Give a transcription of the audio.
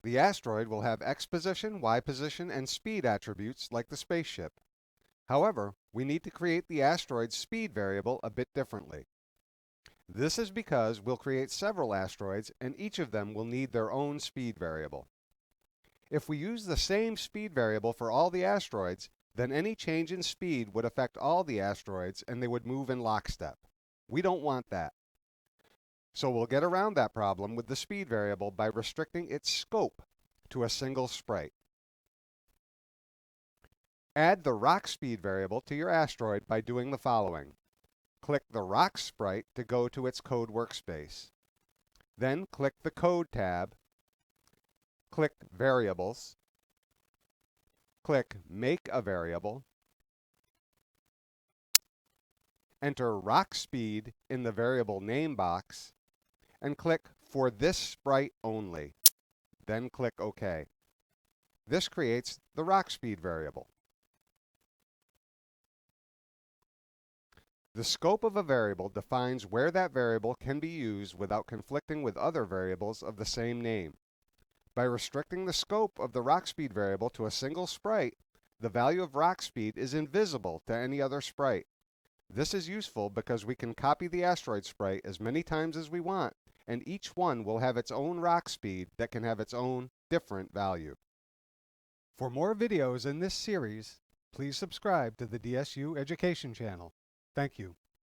The asteroid will have X position, Y position, and speed attributes like the spaceship. However, we need to create the asteroid's speed variable a bit differently. This is because we'll create several asteroids and each of them will need their own speed variable. If we use the same speed variable for all the asteroids, then any change in speed would affect all the asteroids and they would move in lockstep. We don't want that. So we'll get around that problem with the speed variable by restricting its scope to a single sprite. Add the rock speed variable to your asteroid by doing the following. Click the rock sprite to go to its code workspace. Then click the Code tab, click Variables, click Make a Variable, enter rock speed in the variable name box, and click For this sprite only. Then click OK. This creates the rock speed variable. The scope of a variable defines where that variable can be used without conflicting with other variables of the same name. By restricting the scope of the rock speed variable to a single sprite, the value of rock speed is invisible to any other sprite. This is useful because we can copy the asteroid sprite as many times as we want, and each one will have its own rock speed that can have its own different value. For more videos in this series, please subscribe to the DSU Education channel. Thank you.